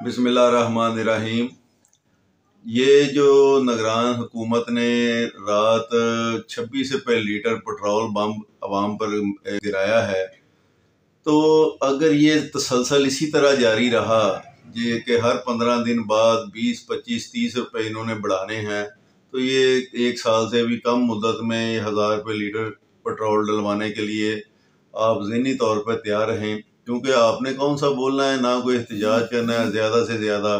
बिस्मिल्लाहिर्रहमानिर्रहीम। ये जो निगरान हुकूमत ने रात 26 रुपये लीटर पेट्रोल बम आवाम पर गिराया है, तो अगर ये तसलसल इसी तरह जारी रहा ये कि हर 15 दिन बाद 20, 25, 30 रुपये इन्होंने बढ़ाने हैं, तो ये एक साल से भी कम मुद्दत में 1000 रुपये लीटर पेट्रोल डलवाने के लिए आप ज़हनी तौर पर तैयार रहें। क्योंकि आपने कौन सा बोलना है, ना कोई एहतजाज करना है। ज़्यादा से ज़्यादा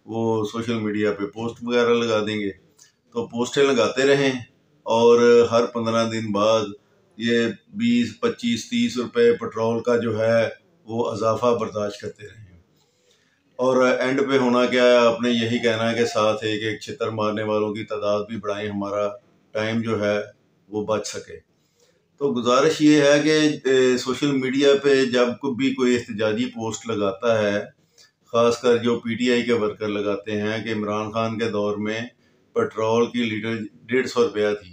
वो सोशल मीडिया पे पोस्ट वगैरह लगा देंगे, तो पोस्टें लगाते रहें और हर 15 दिन बाद ये 20, 25, 30 रुपये पेट्रोल का जो है वो इजाफा बर्दाश्त करते रहें। और एंड पे होना क्या है, आपने यही कहना है कि साथ एक एक छितर मारने वालों की तादाद भी बढ़ाएं, हमारा टाइम जो है वो बच सके। तो गुजारिश ये है कि सोशल मीडिया पे जब भी कोई एहतजाजी पोस्ट लगाता है, ख़ासकर जो पीटीआई के वर्कर लगाते हैं कि इमरान खान के दौर में पेट्रोल की लीटर 150 रुपया थी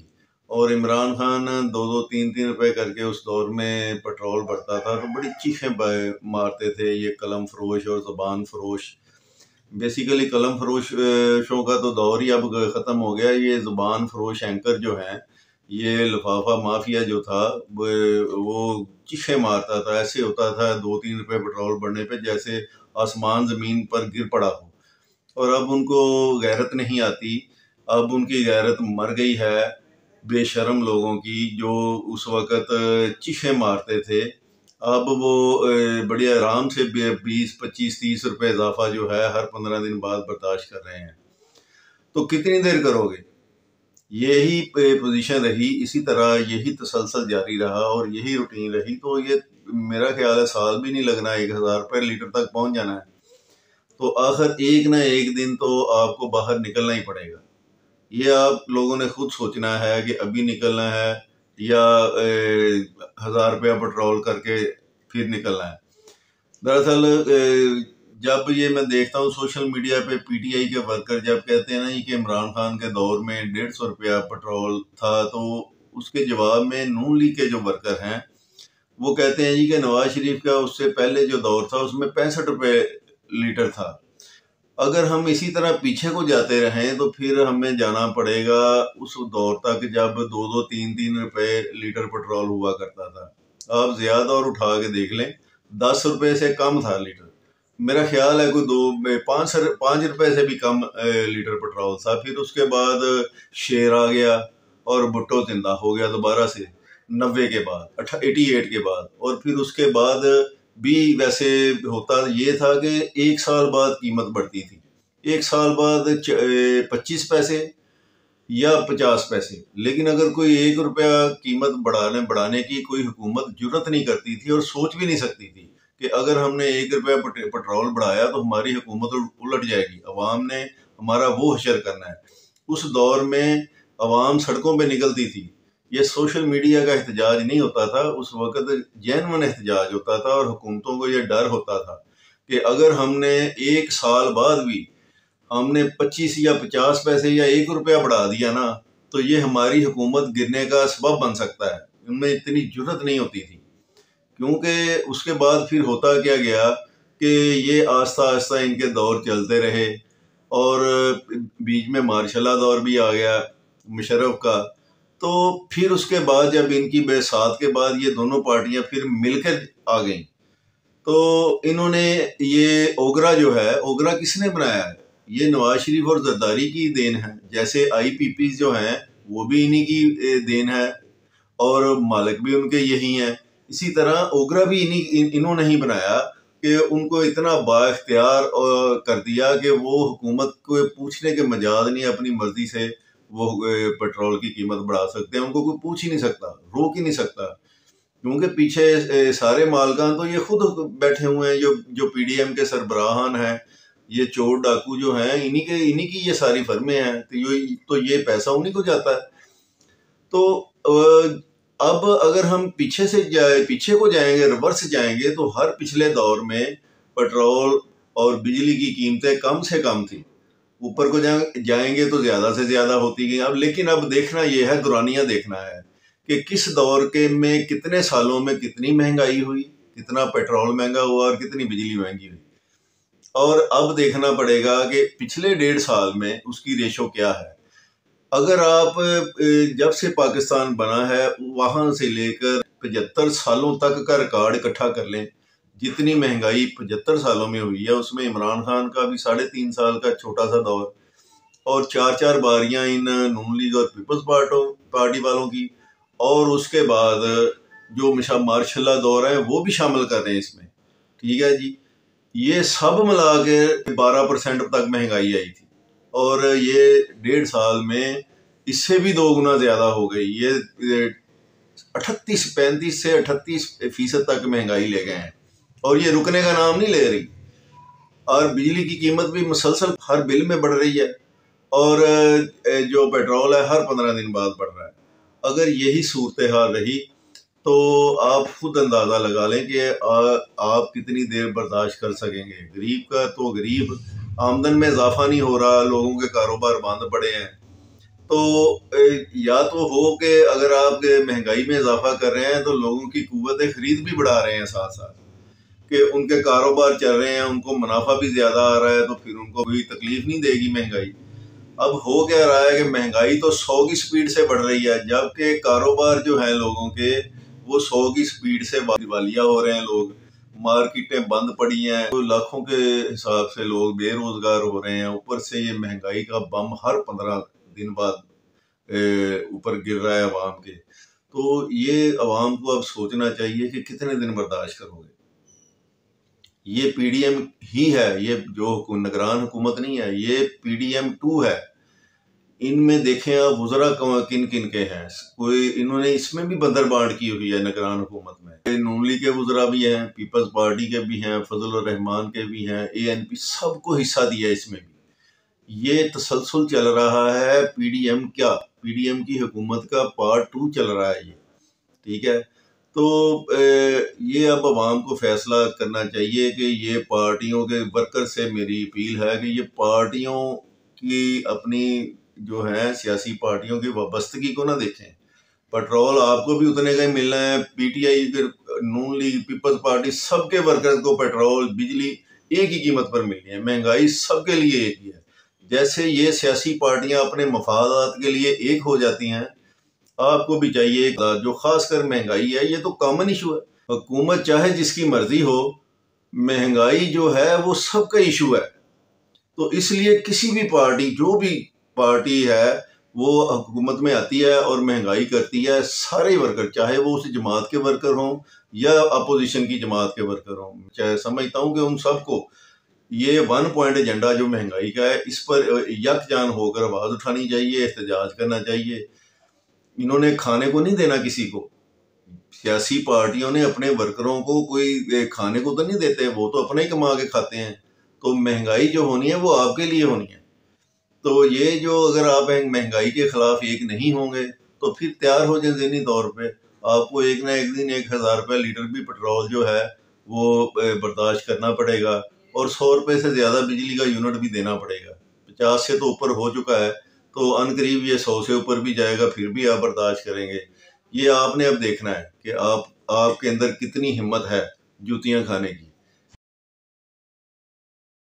और इमरान खान 2-2, 3-3 रुपये करके उस दौर में पेट्रोल बढ़ता था, तो बड़ी चीखें मारते थे ये कलम फरोश और ज़बान फरोश। बेसिकली कलम फरोशों का तो दौर ही अब ख़त्म हो गया। ये ज़बान फरोश एंकर जो हैं, ये लिफाफा माफिया जो था वो चीखें मारता था। ऐसे होता था 2-3 रुपये पेट्रोल बढ़ने पे जैसे आसमान ज़मीन पर गिर पड़ा हो। और अब उनको गैरत नहीं आती, अब उनकी गैरत मर गई है बेशरम लोगों की, जो उस वक़्त चीखें मारते थे। अब वो बड़ी आराम से 20, 25, 30 रुपये इजाफा जो है हर 15 दिन बाद बर्दाश्त कर रहे हैं। तो कितनी देर करोगे? यही पोजीशन रही, इसी तरह यही तसलसल जारी रहा और यही रूटीन रही, तो ये मेरा ख्याल है साल भी नहीं लगना 1000 रुपये लीटर तक पहुंच जाना है। तो आखिर एक ना एक दिन तो आपको बाहर निकलना ही पड़ेगा। ये आप लोगों ने खुद सोचना है कि अभी निकलना है या 1000 रुपया पेट्रोल करके फिर निकलना है। दरअसल जब ये मैं देखता हूँ सोशल मीडिया पे पीटीआई के वर्कर जब कहते हैं ना कि इमरान खान के दौर में 150 रुपया पेट्रोल था, तो उसके जवाब में नून लीग के जो वर्कर हैं वो कहते हैं जी कि नवाज शरीफ का उससे पहले जो दौर था उसमें 65 रुपये लीटर था। अगर हम इसी तरह पीछे को जाते रहें तो फिर हमें जाना पड़ेगा उस दौर तक जब 2-2, 3-3 रुपये लीटर पेट्रोल हुआ करता था। आप ज्यादा और उठा के देख लें, 10 रुपये से कम था लीटर। मेरा ख्याल है कोई 5 रुपये से भी कम लीटर पेट्रोल था। फिर उसके बाद शेर आ गया और भुट्टो जिंदा हो गया दोबारा से 90 के बाद, 88 के बाद। और फिर उसके बाद भी वैसे होता ये था कि एक साल बाद कीमत बढ़ती थी, एक साल बाद 25 पैसे या 50 पैसे। लेकिन अगर कोई 1 रुपया कीमत बढ़ाने की कोई हुकूमत जुर्रत नहीं करती थी और सोच भी नहीं सकती थी कि अगर हमने 1 रुपया पेट्रोल बढ़ाया तो हमारी हुकूमत उलट जाएगी, अवाम ने हमारा वो हशर करना है। उस दौर में अवाम सड़कों पे निकलती थी। ये सोशल मीडिया का एहतजाज नहीं होता था, उस वक़्त जेन्युइन एहतजाज होता था और हुकूमतों को ये डर होता था कि अगर हमने एक साल बाद भी हमने 25 या 50 पैसे या 1 रुपया बढ़ा दिया ना, तो ये हमारी हुकूमत गिरने का सबब बन सकता है। उनमें इतनी जुर्रत नहीं होती थी, क्योंकि उसके बाद फिर होता क्या गया कि ये आस्ता आस्ता इनके दौर चलते रहे और बीच में मार्शल दौर भी आ गया मुशर्रफ का। तो फिर उसके बाद जब इनकी बरसात के बाद ये दोनों पार्टियां फिर मिलकर आ गईं, तो इन्होंने ये ओगरा जो है, ओगरा किसने बनाया है? ये नवाज शरीफ और जरदारी की देन है। जैसे आईपीपी जो हैं वो भी इन्हीं की देन है और मालिक भी उनके यही हैं। इसी तरह ओगरा भी इन्होंने ही बनाया कि उनको इतना बाइख्तियार कर दिया कि वो हुकूमत को पूछने के मजाद नहीं, अपनी मर्जी से वो पेट्रोल की कीमत बढ़ा सकते हैं। उनको कोई पूछ ही नहीं सकता, रोक ही नहीं सकता, क्योंकि पीछे सारे मालकान तो ये खुद बैठे हुए हैं। जो पीडीएम के सरबराहान हैं, ये चोर डाकू जो हैं, इन्हीं की ये सारी फर्में हैं। तो ये पैसा उन्हीं को जाता है। तो अब अगर हम पीछे को जाएंगे, रिवर्स जाएंगे, तो हर पिछले दौर में पेट्रोल और बिजली की कीमतें कम से कम थी। ऊपर को जाएंगे तो ज्यादा से ज्यादा होती गई। लेकिन अब देखना यह है, दुरानियां देखना है कि किस दौर के में कितने सालों में कितनी महंगाई हुई, कितना पेट्रोल महंगा हुआ और कितनी बिजली महंगी हुई। और अब देखना पड़ेगा कि पिछले 1.5 साल में उसकी रेशो क्या है। अगर आप जब से पाकिस्तान बना है वहाँ से लेकर 75 सालों तक का रिकॉर्ड इकट्ठा कर लें, जितनी महंगाई 75 सालों में हुई है उसमें इमरान खान का भी 3.5 साल का छोटा सा दौर और 4 बारियां इन नून लीग और पीपल्स पार्टी वालों की, और उसके बाद जो मार्शल दौर है वो भी शामिल कर रहे हैं इसमें। ठीक है जी, ये सब मिला के 12% तक महंगाई आई थी और ये 1.5 साल में इससे भी 2 गुना ज्यादा हो गई। ये 35 से 38% तक महंगाई ले गए हैं और ये रुकने का नाम नहीं ले रही। और बिजली की कीमत भी मुसलसल हर बिल में बढ़ रही है और जो पेट्रोल है हर 15 दिन बाद बढ़ रहा है। अगर यही सूरत हाल रही तो आप खुद अंदाज़ा लगा लें कि आप कितनी देर बर्दाश्त कर सकेंगे। गरीब का तो गरीब, आमदन में इजाफा नहीं हो रहा, लोगों के कारोबार बंद पड़े हैं। तो या तो हो कि अगर आप महंगाई में इजाफा कर रहे हैं तो लोगों की कुव्वत खरीद भी बढ़ा रहे हैं, साथ साथ कि उनके कारोबार चल रहे हैं, उनको मुनाफा भी ज़्यादा आ रहा है, तो फिर उनको कोई तकलीफ नहीं देगी महंगाई। अब हो क्या रहा है कि महंगाई तो 100 की स्पीड से बढ़ रही है, जबकि कारोबार जो है लोगों के वो 100 की स्पीड से दिवालिया हो रहे हैं। लोग, मार्केटें बंद पड़ी हैं, तो लाखों के हिसाब से लोग बेरोजगार हो रहे हैं। ऊपर से ये महंगाई का बम हर 15 दिन बाद ऊपर गिर रहा है अवाम के। तो ये अवाम को अब सोचना चाहिए कि कितने दिन बर्दाश्त करोगे। ये पीडीएम ही है, ये जो निगरान हुकूमत नहीं है, ये PDM 2 है। इनमें देखें आप वज़रा किन किन के हैं, कोई इन्होंने इसमें भी बंदर बांट की हुई है निगरान हुकूमत में। नून लीग के वज़रा भी हैं, पीपल्स पार्टी के भी हैं, फजल रहमान के भी हैं, ANP, सबको हिस्सा दिया इसमें भी। ये तसलसल चल रहा है PDM की हुकूमत का पार्ट 2 चल रहा है ये। ठीक है, तो ये अब अवाम को फैसला करना चाहिए कि ये पार्टियों के वर्कर से मेरी अपील है कि ये पार्टियों की अपनी जो है सियासी पार्टियों की वाबस्तगी को ना देखें। पेट्रोल आपको भी उतने का ही मिलना है, PTI, नून लीग, पीपल्स पार्टी, सबके वर्कर्स को पेट्रोल, बिजली एक ही कीमत पर मिलनी है। महंगाई सबके लिए एक ही है। जैसे ये सियासी पार्टियां अपने मफादात के लिए एक हो जाती हैं, आपको भी चाहिए। जो खासकर महंगाई है ये तो कॉमन इशू है, हुकूमत चाहे जिसकी मर्जी हो, महंगाई जो है वो सबका इशू है। तो इसलिए किसी भी पार्टी, जो भी पार्टी है वो हुकूमत में आती है और महंगाई करती है, सारे वर्कर, चाहे वो उस जमात के वर्कर हों या अपोजिशन की जमात के वर्कर हों, चाहे समझता हूँ कि उन सबको ये 1 पॉइंट एजेंडा जो महंगाई का है इस पर यकजान होकर आवाज़ उठानी चाहिए, एहतजाज करना चाहिए। इन्होंने खाने को नहीं देना किसी को, सियासी पार्टियों ने अपने वर्करों को कोई खाने को तो नहीं देते, वो तो अपना ही कमा के खाते हैं। तो महंगाई जो होनी है वो आपके लिए होनी है। तो ये जो, अगर आप महंगाई के खिलाफ एक नहीं होंगे तो फिर तैयार हो जाए ज़हनी तौर पे, आपको एक ना एक दिन 1000 रुपये लीटर भी पेट्रोल जो है वो बर्दाश्त करना पड़ेगा और 100 रुपये से ज़्यादा बिजली का यूनिट भी देना पड़ेगा। 50 से तो ऊपर हो चुका है, तो अनकरीब ये 100 से ऊपर भी जाएगा, फिर भी आप बर्दाश्त करेंगे। ये आपने अब देखना है कि आपके अंदर कितनी हिम्मत है जूतियां खाने की।